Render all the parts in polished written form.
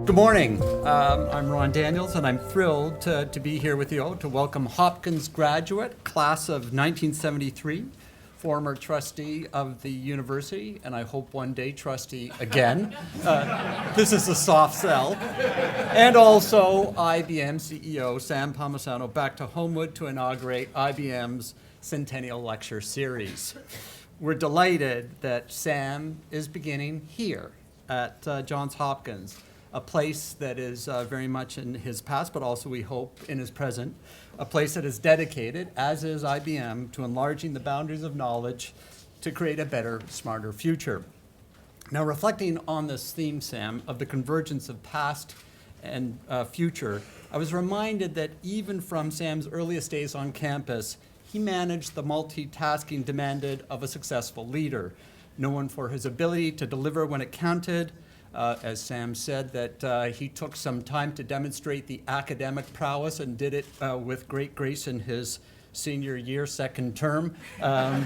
Good morning. I'm Ron Daniels, and I'm thrilled to be here with you all to welcome Hopkins graduate, class of 1973, former trustee of the university, and I hope one day trustee again. This is a soft sell. And also IBM CEO Sam Palmisano back to Homewood to inaugurate IBM's Centennial Lecture Series. We're delighted that Sam is beginning here at Johns Hopkins, a place that is very much in his past, but also we hope in his present, a place that is dedicated, as is IBM, to enlarging the boundaries of knowledge to create a better, smarter future. Now, reflecting on this theme, Sam, of the convergence of past and future, I was reminded that even from Sam's earliest days on campus, he managed the multitasking demanded of a successful leader, known for his ability to deliver when it counted. As Sam said, that he took some time to demonstrate the academic prowess and did it with great grace in his senior year, second term. But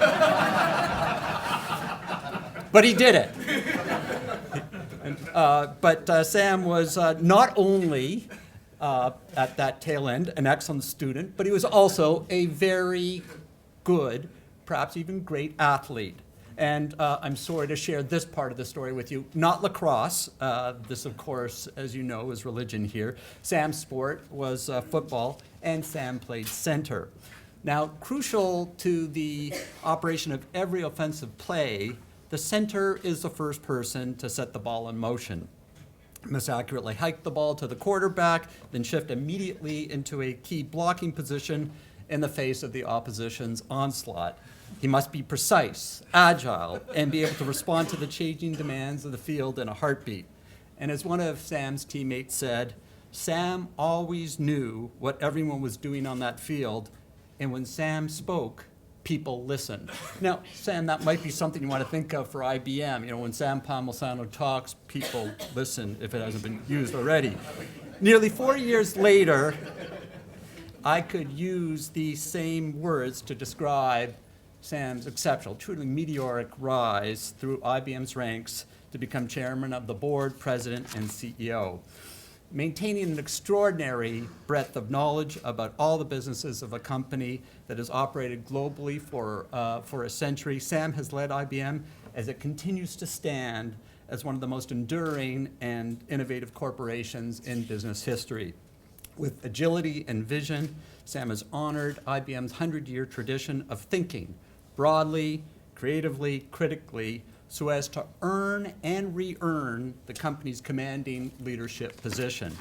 he did it. But Sam was not only at that tail end an excellent student, but he was also a very good, perhaps even great athlete. And I'm sorry to share this part of the story with you. Not lacrosse. This, of course, as you know, is religion here. Sam's sport was football, and Sam played center. Now, crucial to the operation of every offensive play, the center is the first person to set the ball in motion. He must accurately hike the ball to the quarterback, then shift immediately into a key blocking position in the face of the opposition's onslaught. He must be precise, agile, and be able to respond to the changing demands of the field in a heartbeat. And as one of Sam's teammates said, Sam always knew what everyone was doing on that field, and when Sam spoke, people listened. Now, Sam, that might be something you want to think of for IBM. You know, when Sam Palmisano talks, people listen, if it hasn't been used already. Nearly 4 years later, I could use these same words to describe Sam's exceptional, truly meteoric rise through IBM's ranks to become chairman of the board, president, and CEO. Maintaining an extraordinary breadth of knowledge about all the businesses of a company that has operated globally for a century, Sam has led IBM as it continues to stand as one of the most enduring and innovative corporations in business history. With agility and vision, Sam has honored IBM's 100-year tradition of thinking broadly, creatively, critically, so as to earn and re-earn the company's commanding leadership position.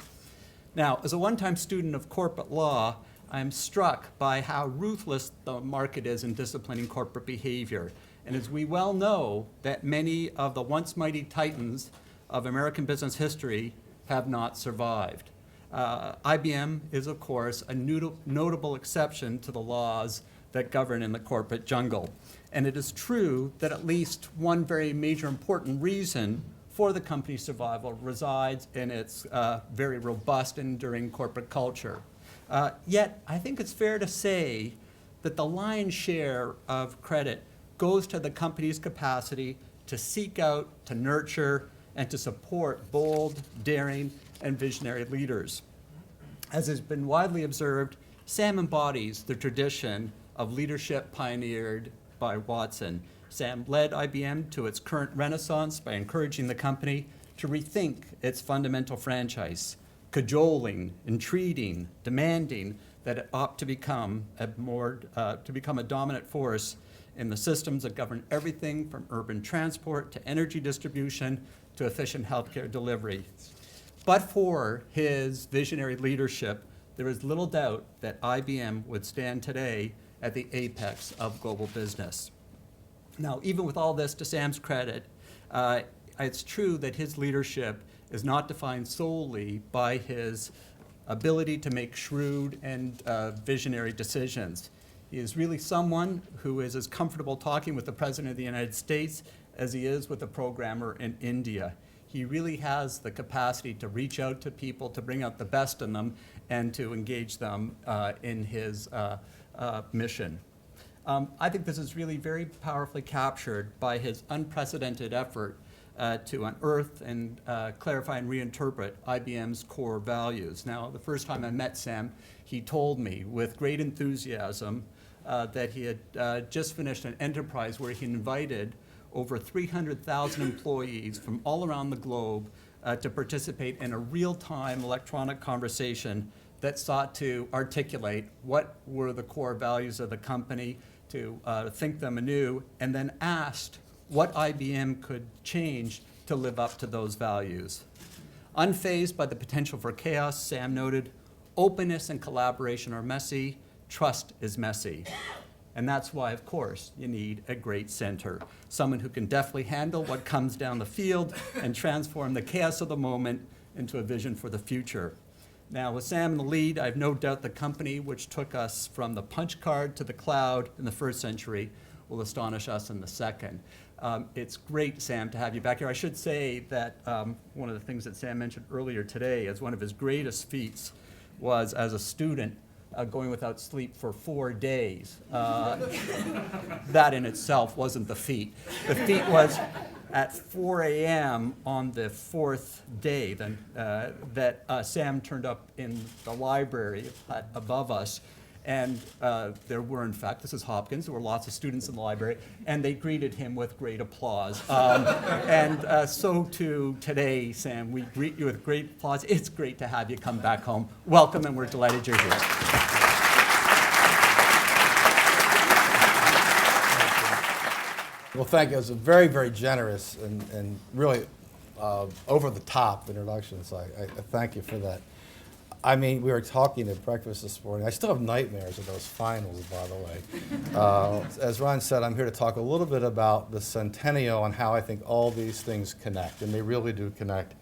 Now, as a one-time student of corporate law, I'm struck by how ruthless the market is in disciplining corporate behavior. And as we well know, that many of the once mighty titans of American business history have not survived. IBM is, of course, a notable exception to the laws that govern in the corporate jungle. And it is true that at least one very major important reason for the company's survival resides in its very robust and enduring corporate culture. Yet, I think it's fair to say that the lion's share of credit goes to the company's capacity to seek out, to nurture, and to support bold, daring, and visionary leaders. As has been widely observed, Sam embodies the tradition of leadership pioneered by Watson. Sam led IBM to its current renaissance by encouraging the company to rethink its fundamental franchise, cajoling, entreating, demanding that it ought to become a dominant force in the systems that govern everything from urban transport to energy distribution to efficient healthcare delivery. But for his visionary leadership, there is little doubt that IBM would stand today at the apex of global business. Now, even with all this to Sam's credit, it's true that his leadership is not defined solely by his ability to make shrewd and visionary decisions. He is really someone who is as comfortable talking with the President of the United States as he is with a programmer in India. He really has the capacity to reach out to people, to bring out the best in them, and to engage them in his mission. I think this is really very powerfully captured by his unprecedented effort to unearth and clarify and reinterpret IBM's core values. Now, the first time I met Sam, he told me with great enthusiasm that he had just finished an enterprise where he invited over 300,000 employees from all around the globe to participate in a real-time electronic conversation that sought to articulate what were the core values of the company, to think them anew, and then asked what IBM could change to live up to those values. Unfazed by the potential for chaos, Sam noted, openness and collaboration are messy, trust is messy. And that's why, of course, you need a great center, someone who can deftly handle what comes down the field and transform the chaos of the moment into a vision for the future. Now, with Sam in the lead, I have no doubt the company, which took us from the punch card to the cloud in the first century, will astonish us in the second. It's great, Sam, to have you back here. I should say that one of the things that Sam mentioned earlier today as one of his greatest feats was, as a student, going without sleep for 4 days. That in itself wasn't the feat. The feat was at 4 a.m. on the fourth day that Sam turned up in the library above us. And there were, in fact, this is Hopkins, there were lots of students in the library, and they greeted him with great applause. And so too today, Sam, we greet you with great applause. It's great to have you come back home. Welcome, and we're delighted you're here. Well, thank you. It was a very, very generous and really over-the-top introduction, so I thank you for that. I mean, we were talking at breakfast this morning. I still have nightmares of those finals, by the way. As Ron said, I'm here to talk a little bit about the Centennial and how I think all these things connect, and they really do connect.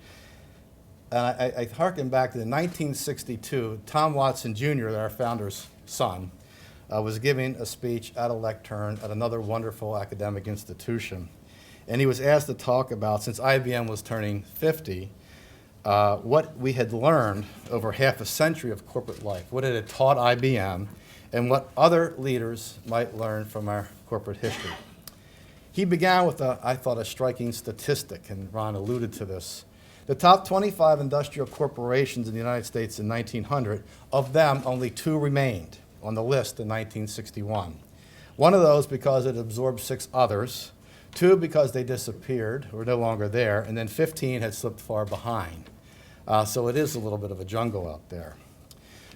I harken back to 1962. Tom Watson Jr., our founder's son, was giving a speech at a lectern at another wonderful academic institution. And he was asked to talk about, since IBM was turning 50, what we had learned over half a century of corporate life, what it had taught IBM, and what other leaders might learn from our corporate history. He began with, I thought, a striking statistic, and Ron alluded to this. The top 25 industrial corporations in the United States in 1900, of them, only 2 remained on the list in 1961. One of those because it absorbed 6 others, 2 because they disappeared, were no longer there, and then 15 had slipped far behind. So it is a little bit of a jungle out there.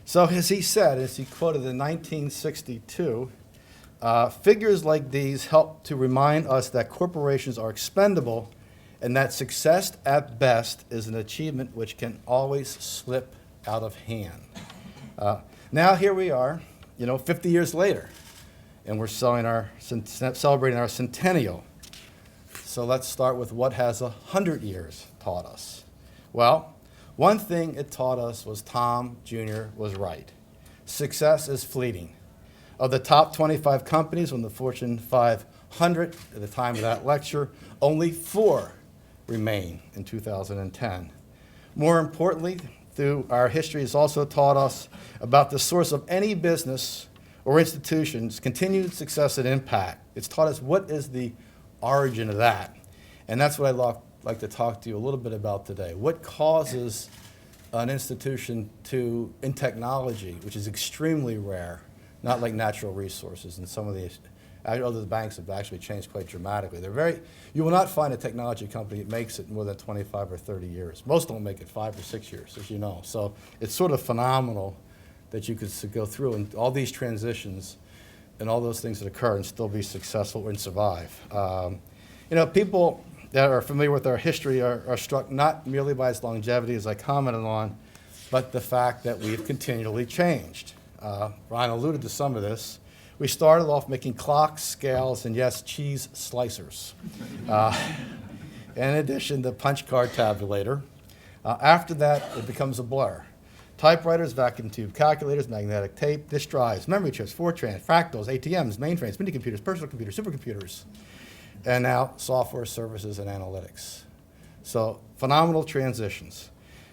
So as he said, as he quoted in 1962, figures like these help to remind us that corporations are expendable and that success at best is an achievement which can always slip out of hand. Now here we are, 50 years later, and we're celebrating our centennial. So let's start with what has 100 years taught us. Well, one thing it taught us was Tom Jr. was right. Success is fleeting. Of the top 25 companies on the Fortune 500 at the time of that lecture, only 4 remain in 2010. More importantly, through our history has also taught us about the source of any business or institution's continued success and impact. It's taught us what is the origin of that. And that's what I'd like to talk to you a little bit about today. What causes an institution to, in technology, which is extremely rare, not like natural resources, and some of the other banks have actually changed quite dramatically. You will not find a technology company that makes it more than 25 or 30 years. Most don't make it 5 or 6 years, as you know. So it's sort of phenomenal that you could go through and all these transitions and all those things that occur and still be successful and survive. People that are familiar with our history are struck not merely by its longevity, as I commented on, but the fact that we've continually changed. Ryan alluded to some of this. We started off making clocks, scales, and yes, cheese slicers. In addition, the punch card tabulator. After that, it becomes a blur. Typewriters, vacuum tube calculators, magnetic tape, disk drives, memory chips, Fortran, fractals, ATMs, mainframes, mini computers, personal computers, supercomputers, and now software services and analytics. So phenomenal transitions.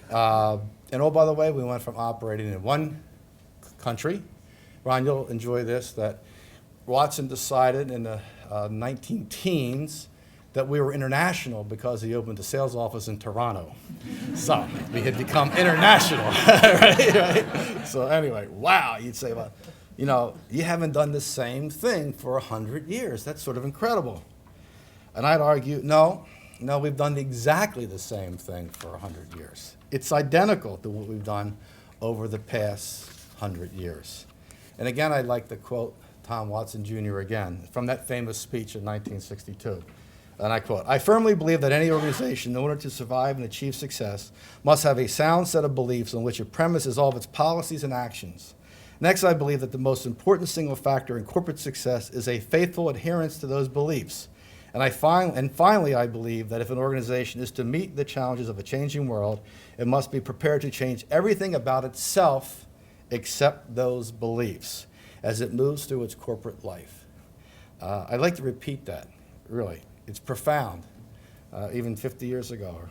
And oh, by the way, we went from operating in one country. Ron, you'll enjoy this, that Watson decided in the 19 teens that we were international because he opened a sales office in Toronto. So we had become international, right? So anyway, wow, you'd say, well, you haven't done the same thing for 100 years. That's sort of incredible. And I'd argue, no, we've done exactly the same thing for 100 years. It's identical to what we've done over the past 100 years. And again, I'd like to quote Tom Watson Jr. again from that famous speech in 1962. And I quote, "I firmly believe that any organization, in order to survive and achieve success, must have a sound set of beliefs on which it premises all of its policies and actions. Next, I believe that the most important single factor in corporate success is a faithful adherence to those beliefs. And finally, I believe that if an organization is to meet the challenges of a changing world, it must be prepared to change everything about itself except those beliefs as it moves through its corporate life." I'd like to repeat that, really. It's profound, even 50 years ago.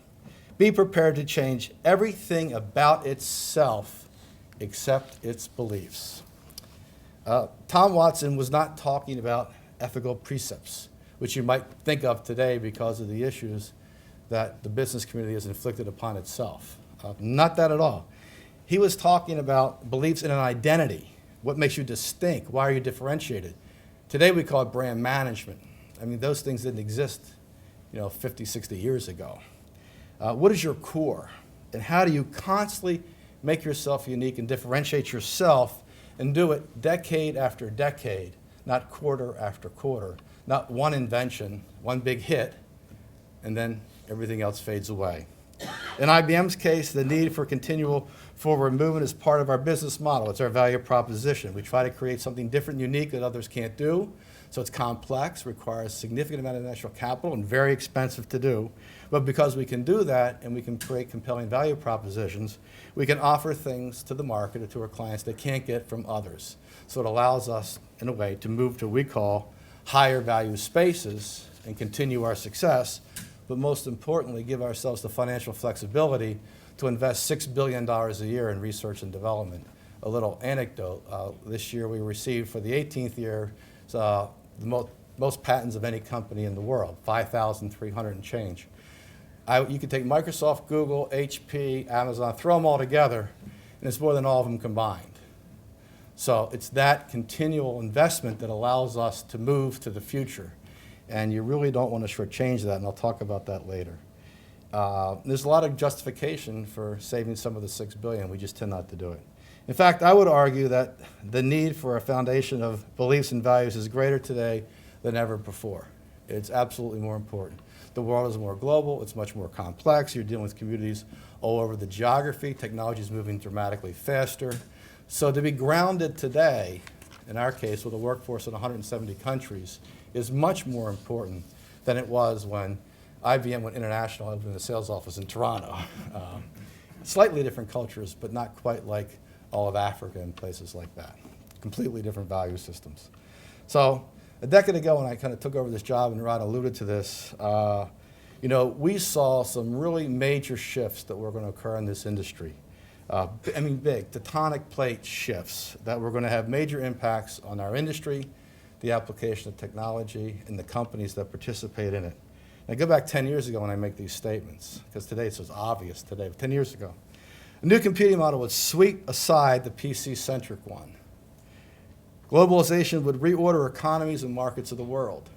Be prepared to change everything about itself except its beliefs. Tom Watson was not talking about ethical precepts, which you might think of today because of the issues that the business community has inflicted upon itself. Not that at all. He was talking about beliefs in an identity. What makes you distinct? Why are you differentiated? Today we call it brand management. I mean, those things didn't exist, 50, 60 years ago. What is your core? And how do you constantly make yourself unique and differentiate yourself and do it decade after decade, not quarter after quarter, not one invention, one big hit, and then everything else fades away. In IBM's case, the need for continual forward movement is part of our business model. It's our value proposition. We try to create something different, unique that others can't do. So it's complex, requires significant amount of intellectual capital, and very expensive to do. But because we can do that and we can create compelling value propositions, we can offer things to the market or to our clients they can't get from others. So it allows us, in a way, to move to what we call higher value spaces and continue our success, but most importantly, give ourselves the financial flexibility to invest $6 billion a year in research and development. A little anecdote, this year we received for the 18th year the most patents of any company in the world, 5,300 and change. You could take Microsoft, Google, HP, Amazon, throw them all together, and it's more than all of them combined. So it's that continual investment that allows us to move to the future. And you really don't want to shortchange that, and I'll talk about that later. There's a lot of justification for saving some of the $6 billion. We just tend not to do it. In fact, I would argue that the need for a foundation of beliefs and values is greater today than ever before. It's absolutely more important. The world is more global. It's much more complex. You're dealing with communities all over the geography. Technology is moving dramatically faster. So to be grounded today, in our case, with a workforce in 170 countries, is much more important than it was when IBM went international and opened a sales office in Toronto. Slightly different cultures, but not quite like all of Africa and places like that. Completely different value systems. So a decade ago when I kind of took over this job, and Rod alluded to this, we saw some really major shifts that were going to occur in this industry. Big, tectonic plate shifts that were going to have major impacts on our industry, the application of technology, and the companies that participate in it. Now go back 10 years ago when I make these statements, because today it's so obvious today, but 10 years ago. A new computing model would sweep aside the PC-centric one. Globalization would reorder economies and markets of the world.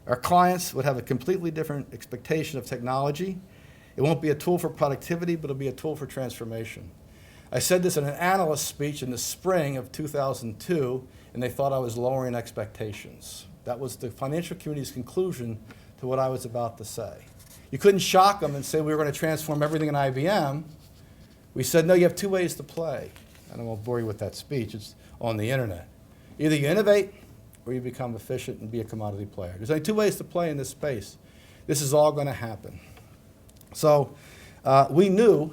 Our clients would have a completely different expectation of technology. It won't be a tool for productivity, but it'll be a tool for transformation. I said this in an analyst speech in the spring of 2002, and they thought I was lowering expectations. That was the financial community's conclusion to what I was about to say. You couldn't shock them and say we were going to transform everything in IBM. We said, no, you have two ways to play. And I won't bore you with that speech. It's on the internet. Either you innovate or you become efficient and be a commodity player. There's only two ways to play in this space. This is all going to happen. So we knew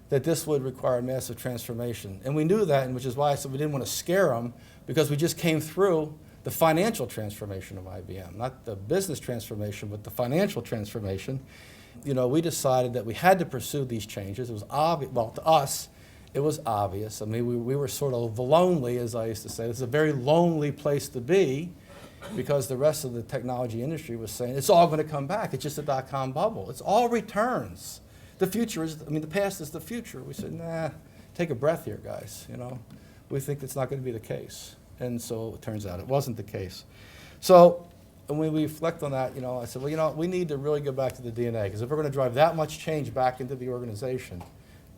that this would require massive transformation. And we knew that, and which is why I said we didn't want to scare them, because we just came through the financial transformation of IBM, not the business transformation, but the financial transformation. We decided that we had to pursue these changes. It was obvious, well, to us, it was obvious. I mean, we were sort of lonely, as I used to say. It's a very lonely place to be. because the rest of the technology industry was saying it's all going to come back. It's just a dot-com bubble. It's all returns. The future is, I mean, the past is the future. We said, nah, take a breath here, guys. You know, we think it's not going to be the case. And so it turns out it wasn't the case. So when we reflect on that, you know, I said, well, you know, we need to really go back to the DNA, because if we're going to drive that much change back into the organization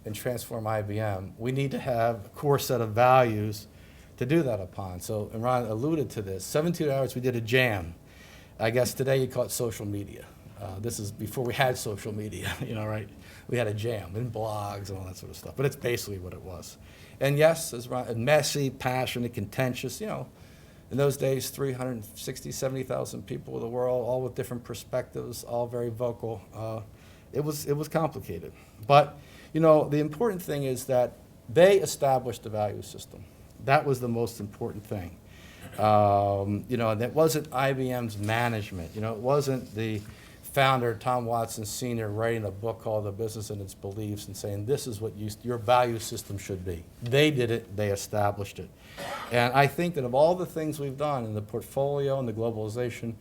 and transform IBM, we need to have a core set of values to do that upon. So, and Ron alluded to this, 17 hours we did a jam. I guess today you call it social media. This is before we had social media, you know, right? We had a jam and blogs and all that sort of stuff, but it's basically what it was. And yes, as Ron, messy, passionate, contentious, you know, in those days, 360, 70,000 people in the world, all with different perspectives, all very vocal. It was complicated. But, you know, the important thing is that they established the value system. That was the most important thing. You know, and it wasn't IBM's management. You know, it wasn't the founder, Tom Watson Sr., writing a book called The Business and Its Beliefs and saying, this is what your value system should be. They did it. They established it. And I think that of all the things we've done in the portfolio and the globalization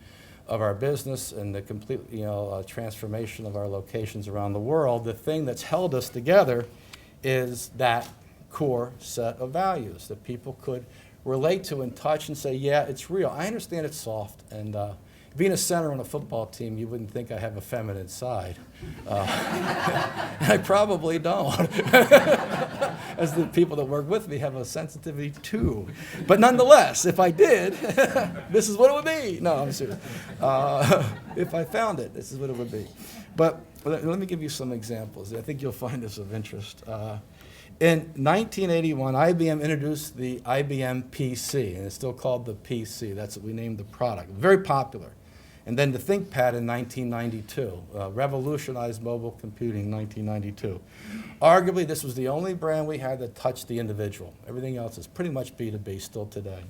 of our business and the complete, you know, transformation of our locations around the world, the thing that's held us together is that core set of values that people could relate to and touch and say, yeah, it's real. I understand it's soft, and being a center on a football team, you wouldn't think I have a feminine side. I probably don't. As the people that work with me have a sensitivity too. But nonetheless, if I did, this is what it would be. No, I'm serious. If I found it, this is what it would be. But let me give you some examples. I think you'll find this of interest. In 1981, IBM introduced the IBM PC, and it's still called the PC. That's what we named the product. Very popular. And then the ThinkPad in 1992, revolutionized mobile computing in 1992. Arguably, this was the only brand we had that touched the individual. Everything else is pretty much B2B still today.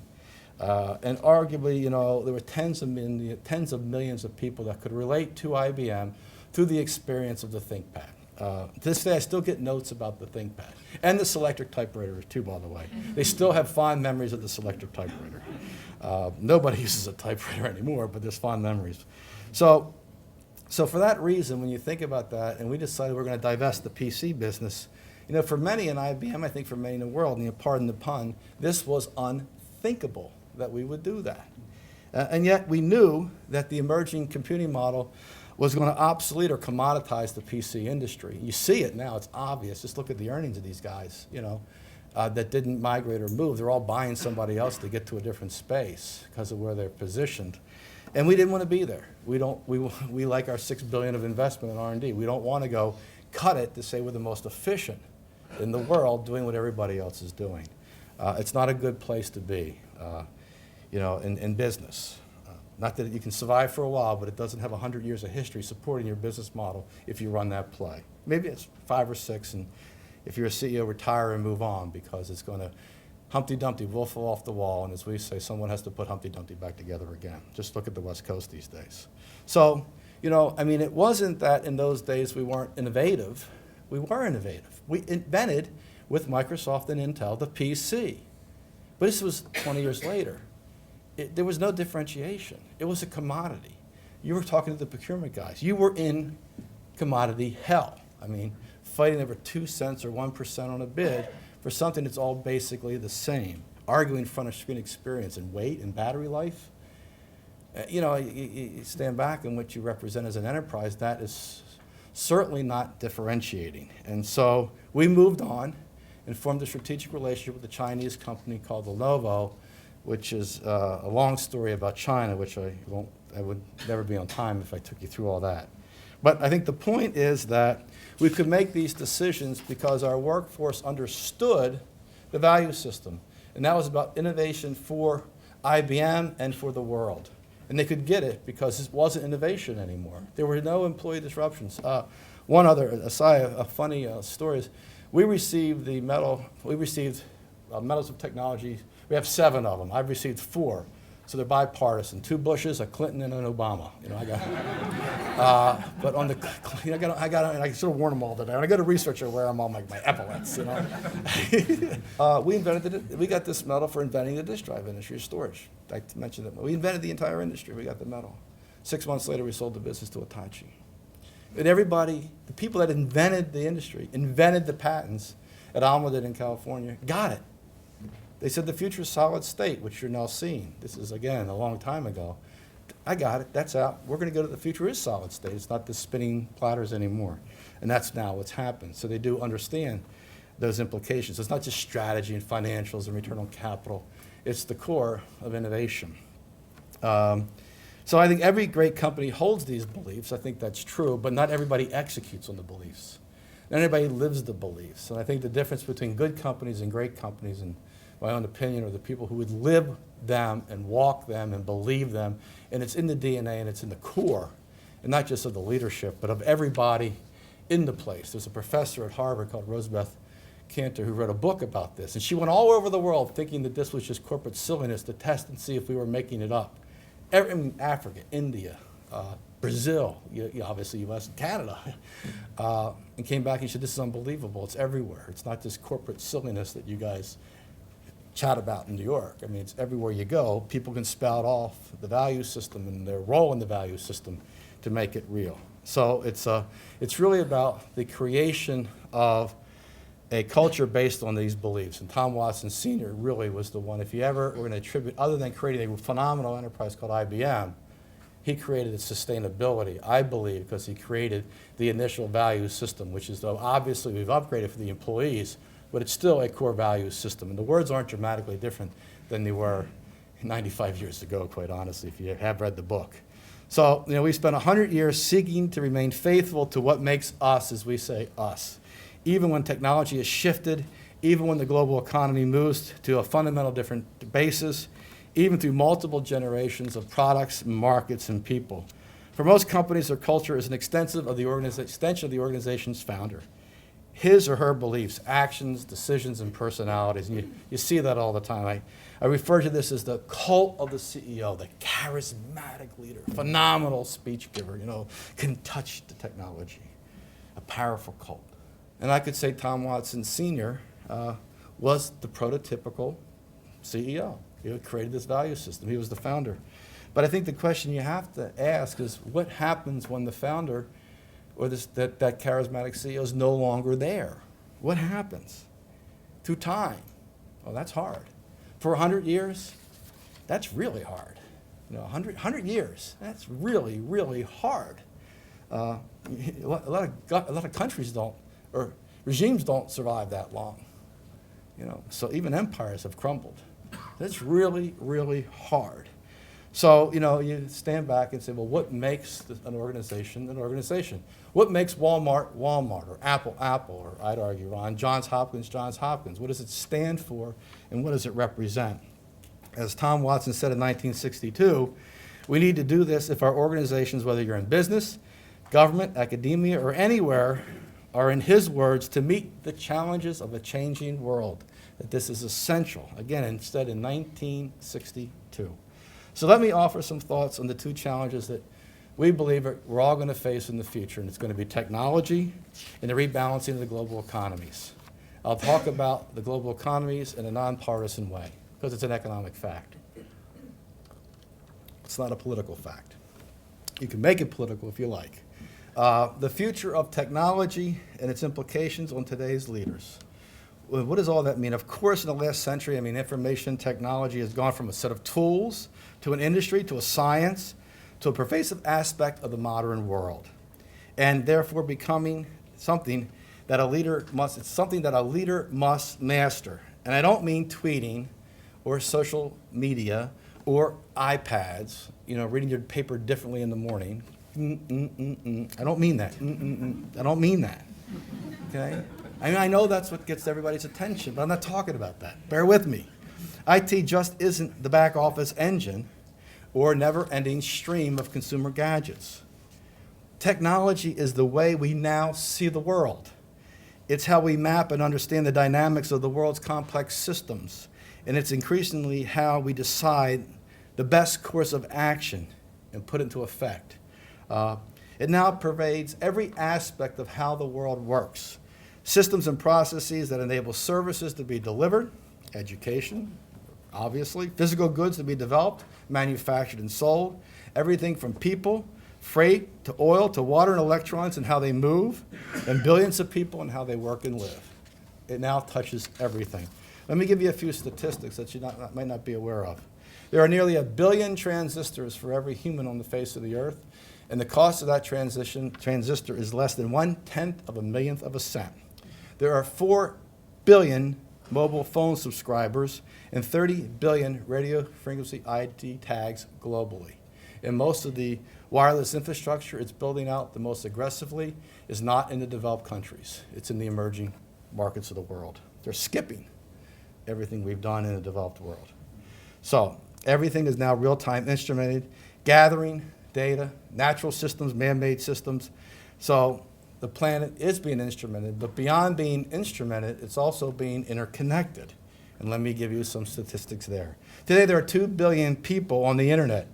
And arguably, you know, there were tens of millions of people that could relate to IBM through the experience of the ThinkPad. To this day, I still get notes about the ThinkPad. And the Selectric typewriter, too, by the way. They still have fond memories of the Selectric typewriter. Nobody uses a typewriter anymore, but there's fond memories. So for that reason, when you think about that, and we decided we're going to divest the PC business, you know, for many in IBM, I think for many in the world, and you know, pardon the pun, this was unthinkable that we would do that. And yet we knew that the emerging computing model was going to obsolete or commoditize the PC industry. You see it now, it's obvious. Just look at the earnings of these guys, you know, that didn't migrate or move. They're all buying somebody else to get to a different space because of where they're positioned. And we didn't want to be there. We like our $6 billion of investment in R&D. We don't want to go cut it to say we're the most efficient in the world doing what everybody else is doing. It's not a good place to be, you know, in business. Not that you can survive for a while, but it doesn't have 100 years of history supporting your business model if you run that play. Maybe it's 5 or 6, and if you're a CEO, retire and move on, because it's going to Humpty Dumpty will fall off the wall, and as we say, someone has to put Humpty Dumpty back together again. Just look at the West Coast these days. So, you know, I mean, it wasn't that in those days we weren't innovative. We were innovative. We invented, with Microsoft and Intel, the PC. But this was 20 years later. There was no differentiation. It was a commodity. You were talking to the procurement guys. You were in commodity hell. I mean, fighting over 2 cents or 1% on a bid for something that's all basically the same. Arguing front of screen experience and weight and battery life. You know, you stand back and what you represent as an enterprise, that is certainly not differentiating. And so we moved on and formed a strategic relationship with a Chinese company called Lenovo, which is a long story about China, which I would never be on time if I took you through all that. But I think the point is that we could make these decisions because our workforce understood the value system. And that was about innovation for IBM and for the world. And they could get it because it wasn't innovation anymore. There were no employee disruptions. One other aside, a funny story is we received Medals of Technology. We have 7 of them. I've received 4. So they're bipartisan. 2 Bushes, a Clinton, and an Obama. You know, I got But on the, and I sort of warn them all today. When I go to research, I wear them all my epaulets, you know. We got this medal for inventing the disk drive industry of storage. I mentioned that. We invented the entire industry. We got the medal. 6 months later, we sold the business to Hitachi. And everybody, the people that invented the industry, invented the patents at Alma in California, got it. They said the future is solid state, which you're now seeing. This is, again, a long time ago. I got it. That's out. We're going to go to the future is solid state. It's not the spinning platters anymore. And that's now what's happened. So they do understand those implications. It's not just strategy and financials and return on capital. It's the core of innovation. So I think every great company holds these beliefs. I think that's true, but not everybody executes on the beliefs. Not everybody lives the beliefs. And I think the difference between good companies and great companies, in my own opinion, are the people who would live them and walk them and believe them. And it's in the DNA and it's in the core, and not just of the leadership, but of everybody in the place. There's a professor at Harvard called Rosebeth Cantor who wrote a book about this. And she went all over the world thinking that this was just corporate silliness to test and see if we were making it up. In Africa, India, Brazil, obviously US and Canada, and came back and said, this is unbelievable. It's everywhere. It's not just corporate silliness that you guys chat about in New York. I mean, it's everywhere you go. People can spout off the value system and their role in the value system to make it real. So it's really about the creation of a culture based on these beliefs. And Tom Watson Sr. really was the one. If you ever were going to attribute, other than creating a phenomenal enterprise called IBM, he created its sustainability, I believe, because he created the initial value system, which is, though obviously we've upgraded for the employees, but it's still a core value system. And the words aren't dramatically different than they were 95 years ago, quite honestly, if you have read the book. So, we spent 100 years seeking to remain faithful to what makes us, as we say, us. Even when technology has shifted, even when the global economy moves to a fundamental different basis, even through multiple generations of products, markets, and people. For most companies, their culture is an extension of the organization's founder. His or her beliefs, actions, decisions, and personalities. And you see that all the time. I refer to this as the cult of the CEO, the charismatic leader, phenomenal speech giver, can touch the technology, a powerful cult. And I could say Tom Watson Sr. Was the prototypical CEO. He created this value system. He was the founder. But I think the question you have to ask is, what happens when the founder or that charismatic CEO is no longer there? What happens? Through time. Well, that's hard. For 100 years, that's really hard. 100 years, that's really, really hard. A lot of countries don't, or regimes don't survive that long. So even empires have crumbled. That's really, really hard. So, you stand back and say, well, what makes an organization an organization? What makes Walmart, Walmart, or Apple, Apple, or I'd argue, Ron, Johns Hopkins, Johns Hopkins? What does it stand for, and what does it represent? As Tom Watson said in 1962, we need to do this if our organizations, whether you're in business, government, academia, or anywhere, are, in his words, to meet the challenges of a changing world. That this is essential. Again, instead in 1962. So let me offer some thoughts on the two challenges that we believe we're all going to face in the future, and it's going to be technology and the rebalancing of the global economies. I'll talk about the global economies in a nonpartisan way, because it's an economic fact. It's not a political fact. You can make it political if you like. The future of technology and its implications on today's leaders. What does all that mean? Of course, in the last century, information technology has gone from a set of tools to an industry, to a science, to a pervasive aspect of the modern world, and therefore becoming something that a leader must master. And I don't mean tweeting or social media or iPads, reading your paper differently in the morning. I don't mean that. I don't mean that. Okay? I know that's what gets everybody's attention, but I'm not talking about that. Bear with me. IT just isn't the back office engine or never-ending stream of consumer gadgets. Technology is the way we now see the world. It's how we map and understand the dynamics of the world's complex systems, and it's increasingly how we decide the best course of action and put it into effect. It now pervades every aspect of how the world works. Systems and processes that enable services to be delivered, education, obviously, physical goods to be developed, manufactured and sold, everything from people, freight, to oil, to water and electrons and how they move, and billions of people and how they work and live. It now touches everything. Let me give you a few statistics that you might not be aware of. There are nearly 1 billion transistors for every human on the face of the earth, and the cost of that transistor is less than 1/10 of a millionth of a cent. There are 4 billion mobile phone subscribers and 30 billion radio frequency ID tags globally. And most of the wireless infrastructure it's building out the most aggressively is not in the developed countries. It's in the emerging markets of the world. They're skipping everything we've done in the developed world. So everything is now real-time instrumented, gathering data, natural systems, man-made systems. So the planet is being instrumented, but beyond being instrumented, it's also being interconnected. And let me give you some statistics there. Today there are 2 billion people on the internet,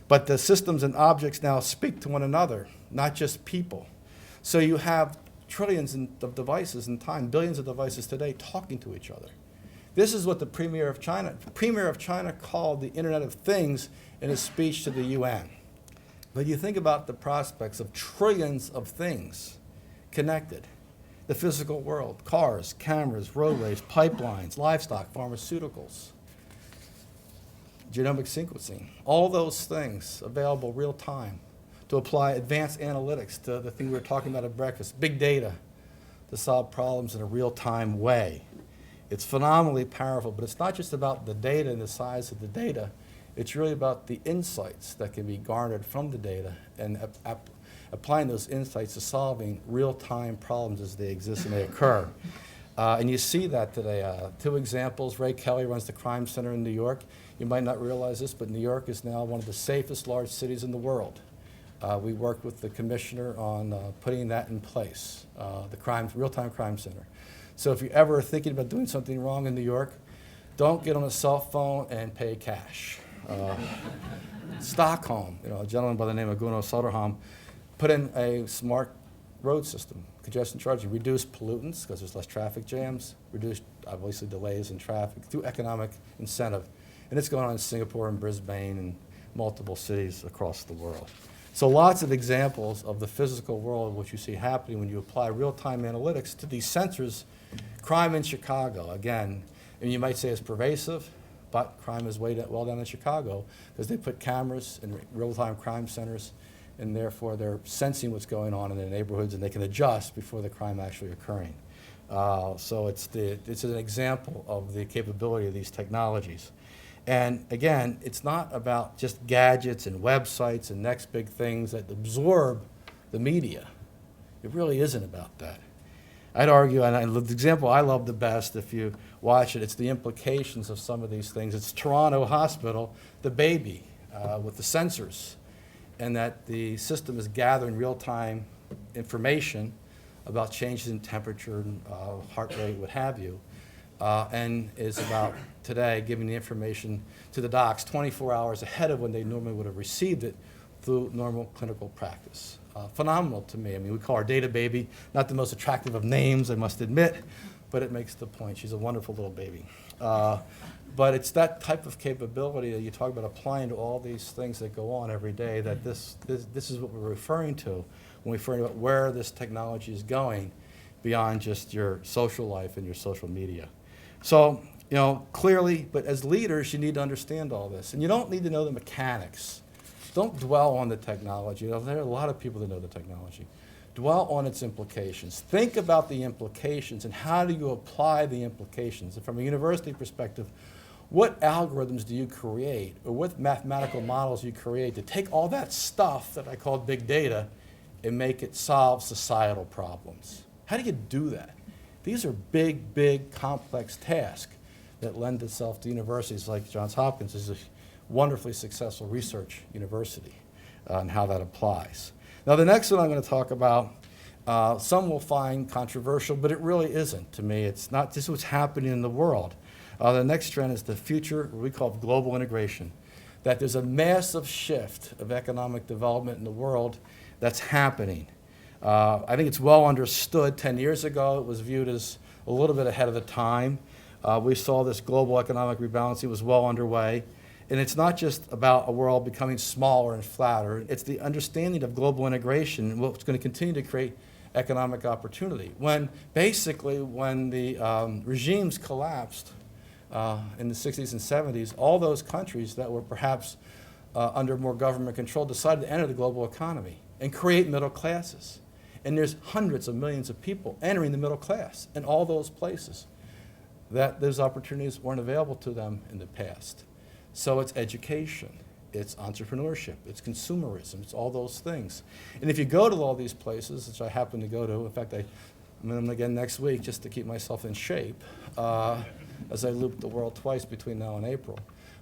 but the systems and objects now speak to one another, not just people. So you have trillions of devices in time, billions of devices today talking to each other. This is what the Premier of China called the Internet of Things in a speech to the UN. But you think about the prospects of trillions of things connected. The physical world, cars, cameras, roadways, pipelines, livestock, pharmaceuticals, genomic sequencing, all those things available real time to apply advanced analytics to the thing we were talking about at breakfast, big data, to solve problems in a real-time way. It's phenomenally powerful, but it's not just about the data and the size of the data. It's really about the insights that can be garnered from the data and applying those insights to solving real-time problems as they exist and they occur. And you see that today. 2 examples. Ray Kelly runs the crime center in New York. You might not realize this, but New York is now one of the safest large cities in the world. We worked with the commissioner on putting that in place, the real-time crime center. So if you're ever thinking about doing something wrong in New York, don't get on a cell phone and pay cash. Stockholm, a gentleman by the name of Gunnar Soderholm put in a smart road system, congestion charging, reduced pollutants because there's less traffic jams, reduced obviously delays in traffic through economic incentive. And it's going on in Singapore and Brisbane and multiple cities across the world. So lots of examples of the physical world, what you see happening when you apply real-time analytics to these sensors. Crime in Chicago, again, and you might say it's pervasive, but crime is well down in Chicago because they put cameras in real-time crime centers, and therefore they're sensing what's going on in their neighborhoods, and they can adjust before the crime actually occurring. So it's an example of the capability of these technologies. And again, it's not about just gadgets and websites and next big things that absorb the media. It really isn't about that. I'd argue, and the example I love the best, if you watch it, it's the implications of some of these things. It's Toronto Hospital, the baby with the sensors, and that the system is gathering real-time information about changes in temperature, and, heart rate, what have you, and is about today giving the information to the docs 24 hours ahead of when they normally would have received it through normal clinical practice. Phenomenal to me. I mean, we call her Data Baby, not the most attractive of names, I must admit, but it makes the point. She's a wonderful little baby. But it's that type of capability that you talk about applying to all these things that go on every day, that this is what we're referring to when we're referring about where this technology is going beyond just your social life and your social media. So, clearly, but as leaders, you need to understand all this. And you don't need to know the mechanics. Don't dwell on the technology. There are a lot of people that know the technology. Dwell on its implications. Think about the implications and how do you apply the implications. And from a university perspective, what algorithms do you create or what mathematical models you create to take all that stuff that I call big data and make it solve societal problems? How do you do that? These are big, big, complex tasks that lend itself to universities like Johns Hopkins is a wonderfully successful research university and how that applies. Now the next one I'm going to talk about, some will find controversial, but it really isn't to me. It's not just what's happening in the world. The next trend is the future, what we call global integration, that there's a massive shift of economic development in the world that's happening. I think it's well understood. 10 years ago, it was viewed as a little bit ahead of the time. We saw this global economic rebalancing was well underway. And it's not just about a world becoming smaller and flatter. It's the understanding of global integration and what's going to continue to create economic opportunity. When the regimes collapsed in the 60s and 70s, all those countries that were perhaps under more government control decided to enter the global economy and create middle classes. And there's hundreds of millions of people entering the middle class in all those places that those opportunities weren't available to them in the past. So it's education, it's entrepreneurship, it's consumerism, it's all those things. And if you go to all these places, which I happen to go to, in fact, I'm in them again next week just to keep myself in shape, as I loop the world twice between now and April.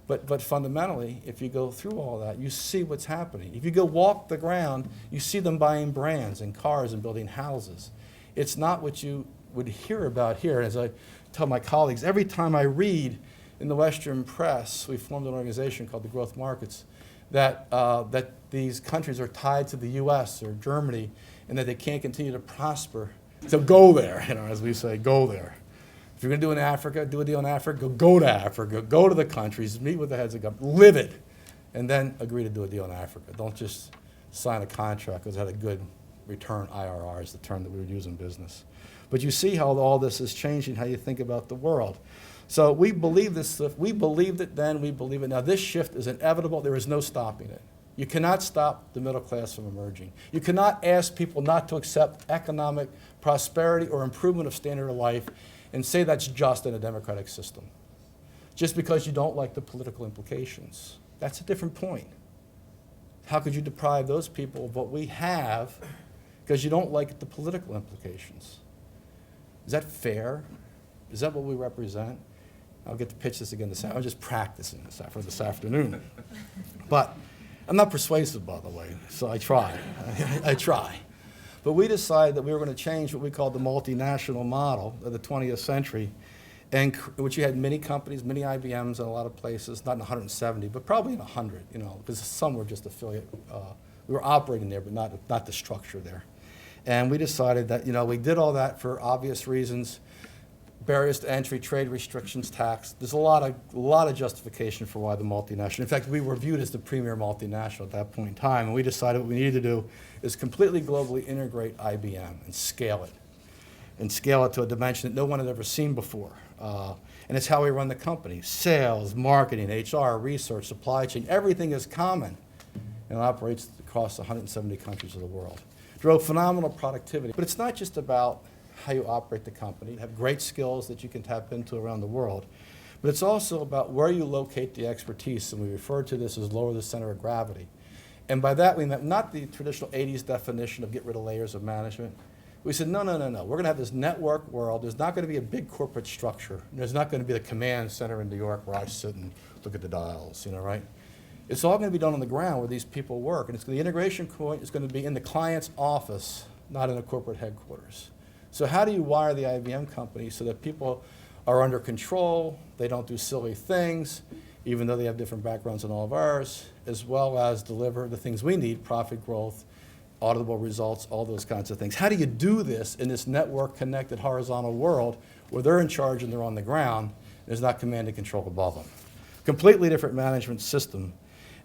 But fundamentally, if you go through all that, you see what's happening. If you go walk the ground, you see them buying brands and cars and building houses. It's not what you would hear about here. As I tell my colleagues, every time I read in the Western press, we formed an organization called the Growth Markets, that these countries are tied to the US or Germany and that they can't continue to prosper. So go there, as we say, go there. If you're going to do it in Africa, do a deal in Africa, go to Africa, go to the countries, meet with the heads of government, live it, and then agree to do a deal in Africa. Don't just sign a contract because it had a good return. IRR is the term that we would use in business. But you see how all this is changing how you think about the world. So we believe this stuff. We believed it then, we believe it now. This shift is inevitable. There is no stopping it. You cannot stop the middle class from emerging. You cannot ask people not to accept economic prosperity or improvement of standard of life and say that's just in a democratic system, just because you don't like the political implications. That's a different point. How could you deprive those people of what we have because you don't like the political implications? Is that fair? Is that what we represent? I'll get to pitch this again this afternoon. I'm just practicing this for this afternoon. But I'm not persuasive, by the way, so I try. I try. But we decided that we were going to change what we called the multinational model of the 20th century, and which you had many companies, many IBMs in a lot of places, not in 170, but probably in 100, because some were just affiliate. We were operating there, but not the structure there. And we decided that, we did all that for obvious reasons. Barriers to entry, trade restrictions, tax. There's a lot of justification for why the multinational. In fact, we were viewed as the premier multinational at that point in time, and we decided what we needed to do is completely globally integrate IBM and scale it to a dimension that no one had ever seen before. And it's how we run the company. Sales, marketing, HR, research, supply chain, everything is common and it operates across 170 countries of the world. Drove phenomenal productivity, but it's not just about how you operate the company, have great skills that you can tap into around the world, but it's also about where you locate the expertise, and we refer to this as lower the center of gravity. And by that we meant not the traditional 80s definition of get rid of layers of management. We said, no, we're going to have this network world. There's not going to be a big corporate structure. There's not going to be the command center in New York where I sit and look at the dials, right? It's all going to be done on the ground where these people work, and the integration point is going to be in the client's office, not in a corporate headquarters. So how do you wire the IBM company so that people are under control, they don't do silly things, even though they have different backgrounds than all of ours, as well as deliver the things we need, profit growth, auditable results, all those kinds of things. How do you do this in this network-connected horizontal world where they're in charge and they're on the ground, and there's not command and control above them? Completely different management system.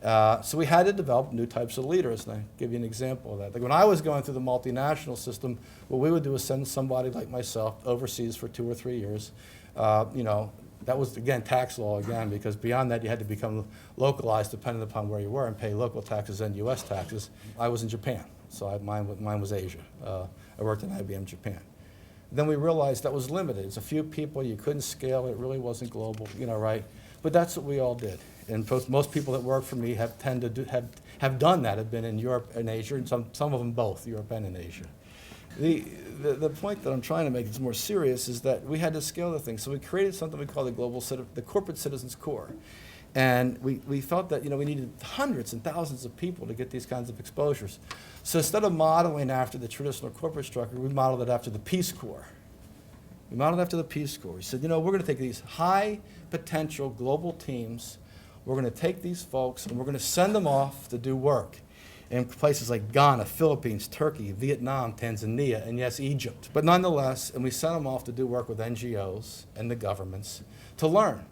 So we had to develop new types of leaders, and I'll give you an example of that. Like when I was going through the multinational system, what we would do is send somebody like myself overseas for 2 or 3 years. That was, again, tax law again, because beyond that you had to become localized depending upon where you were and pay local taxes and U.S. taxes. I was in Japan, so mine was Asia. I worked in IBM Japan. Then we realized that was limited. It's a few people, you couldn't scale, it really wasn't global, right? But that's what we all did. And most people that work for me have done that, have been in Europe and Asia, and some of them both, Europe and in Asia. The point that I'm trying to make is more serious is that we had to scale the thing. So we created something we call the Corporate Citizens Corps. And we felt that we needed hundreds and thousands of people to get these kinds of exposures. So instead of modeling after the traditional corporate structure, we modeled it after the Peace Corps. We modeled after the Peace Corps. We said, we're going to take these high potential global teams, we're going to take these folks and we're going to send them off to do work. in places like Ghana, Philippines, Turkey, Vietnam, Tanzania, and yes, Egypt. But nonetheless, and we sent them off to do work with NGOs and the governments to learn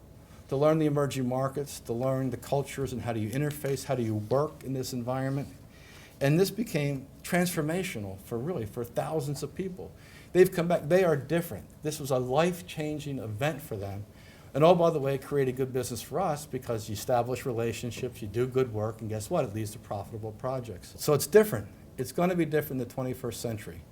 the emerging markets, to learn the cultures and how do you interface, how do you work in this environment. And this became transformational for thousands of people. They've come back, they are different. This was a life-changing event for them. And oh, by the way, it created good business for us because you establish relationships, you do good work, and guess what? It leads to profitable projects. So it's different. It's going to be different in the 21st century.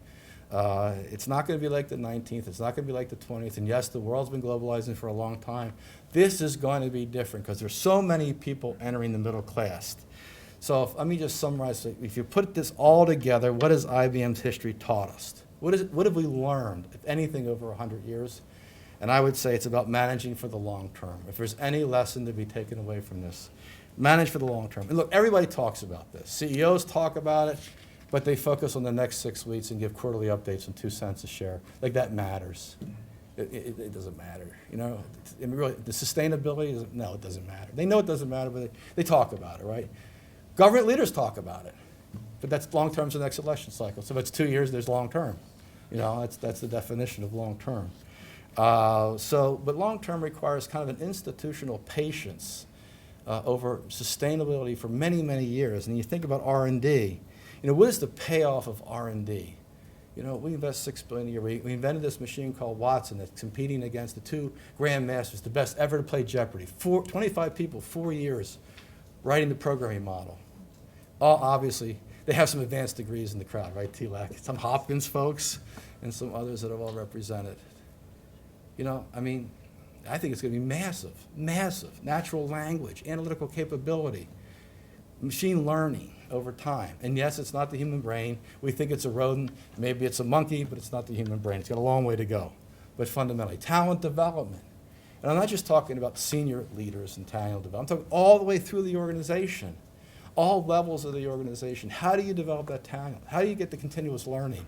It's not going to be like the 19th. It's not going to be like the 20th. And yes, the world's been globalizing for a long time. This is going to be different because there's so many people entering the middle class. So let me just summarize. If you put this all together, what has IBM's history taught us? What have we learned, if anything, over 100 years? And I would say it's about managing for the long term. If there's any lesson to be taken away from this, manage for the long term. And look, everybody talks about this. CEOs talk about it, but they focus on the next 6 weeks and give quarterly updates on 2 cents a share. Like that matters. It doesn't matter. You know, I mean, really, the sustainability, no, it doesn't matter. They know it doesn't matter, but they talk about it, right? Government leaders talk about it, but that's long term is the next election cycle. So if it's 2 years, there's long term. You know, that's the definition of long term. But long term requires kind of an institutional patience over sustainability for many, many years. And you think about R&D. You know, what is the payoff of R&D? You know, we invest $6 billion a year. We invented this machine called Watson that's competing against the 2 grandmasters, the best ever to play Jeopardy. 25 people, 4 years, writing the programming model. All obviously, they have some advanced degrees in the crowd, right, TLAC? Some Hopkins folks and some others that are well represented. You know, I mean, I think it's going to be massive, massive. Natural language, analytical capability, machine learning over time. And yes, it's not the human brain. We think it's a rodent, maybe it's a monkey, but it's not the human brain. It's got a long way to go. But fundamentally, talent development. And I'm not just talking about senior leaders and talent development. I'm talking all the way through the organization, all levels of the organization. How do you develop that talent? How do you get the continuous learning?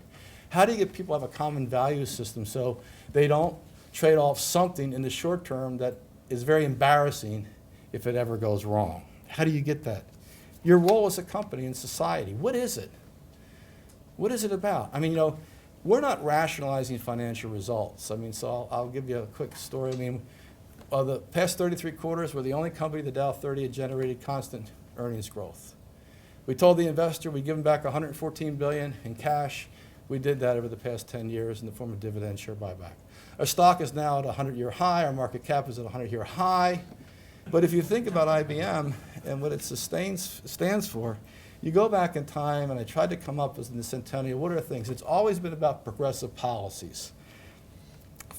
How do you get people to have a common value system so they don't trade off something in the short term that is very embarrassing if it ever goes wrong? How do you get that? Your role as a company in society, what is it? What is it about? I mean, you know, we're not rationalizing financial results. I mean, so I'll give you a quick story. I mean, the past 33 quarters, we're the only company, the Dow 30, had generated constant earnings growth. We told the investor we'd give them back $114 billion in cash. We did that over the past 10 years in the form of dividend share buyback. Our stock is now at a 100-year high. Our market cap is at a 100-year high. But if you think about IBM and what it stands for, you go back in time, and I tried to come up with in the Centennial, what are the things? It's always been about progressive policies.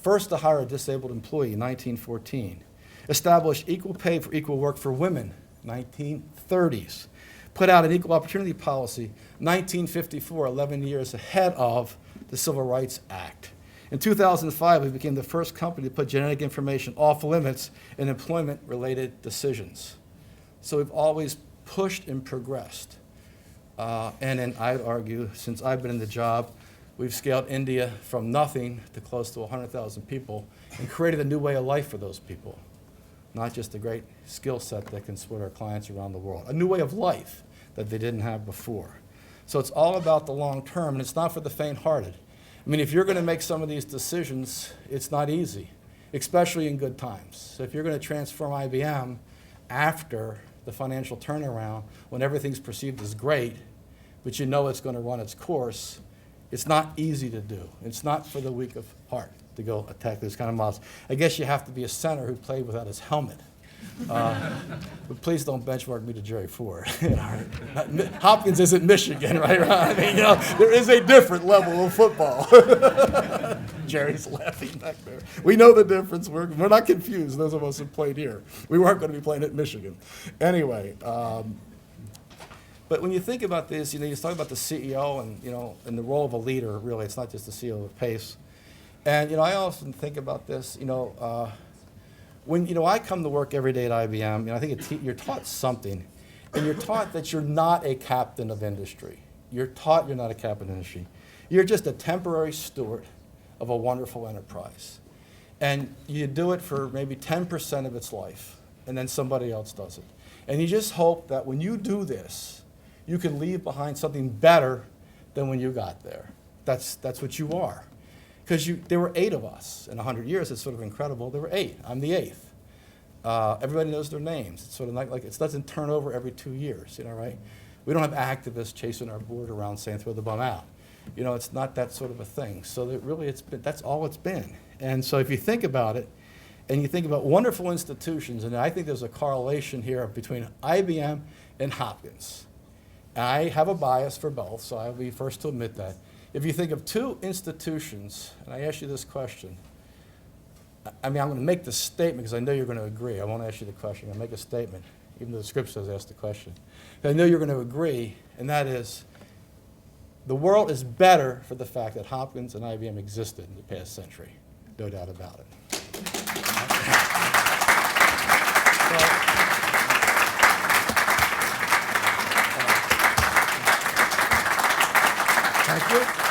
First, to hire a disabled employee, 1914. Establish equal pay for equal work for women, 1930s. Put out an equal opportunity policy, 1954, 11 years ahead of the Civil Rights Act. In 2005, we became the first company to put genetic information off limits in employment-related decisions. So we've always pushed and progressed. And then I'd argue, since I've been in the job, we've scaled India from nothing to close to 100,000 people and created a new way of life for those people. Not just a great skill set that can support our clients around the world. A new way of life that they didn't have before. So it's all about the long term, and it's not for the faint-hearted. I mean, if you're going to make some of these decisions, it's not easy, especially in good times. So if you're going to transform IBM after the financial turnaround, when everything's perceived as great, but you know it's going to run its course, it's not easy to do. It's not for the weak of heart to go attack those kind of models. I guess you have to be a center who played without his helmet. But please don't benchmark me to Jerry Ford. Hopkins isn't Michigan, right? I mean, you know, there is a different level of football. Jerry's laughing back there. We know the difference. We're not confused, those of us who played here. We weren't going to be playing at Michigan. Anyway, but when you think about this, you know, you talk about the CEO and, you know, and the role of a leader, really. It's not just the CEO of PACE. And, you know, I often think about this, you know, when, you know, I come to work every day at IBM, you know, I think you're taught something, and you're taught that you're not a captain of industry. You're taught you're not a captain of industry. You're just a temporary steward of a wonderful enterprise. And you do it for maybe 10% of its life, and then somebody else does it. And you just hope that when you do this, you can leave behind something better than when you got there. That's what you are. Because there were 8 of us. In 100 years, it's sort of incredible. There were 8. I'm the 8th. Everybody knows their names. It's sort of like it doesn't turn over every 2 years, right? We don't have activists chasing our board around saying throw the bum out. It's not that sort of a thing. So that really that's all it's been. And so if you think about it, and you think about wonderful institutions, and I think there's a correlation here between IBM and Hopkins. And I have a bias for both, so I'll be first to admit that. If you think of 2 institutions, and I ask you this question, I'm going to make the statement because I know you're going to agree. I won't ask you the question. I'll make a statement, even though the script says ask the question. I know you're going to agree, and that is the world is better for the fact that Hopkins and IBM existed in the past century. No doubt about it. Thank you.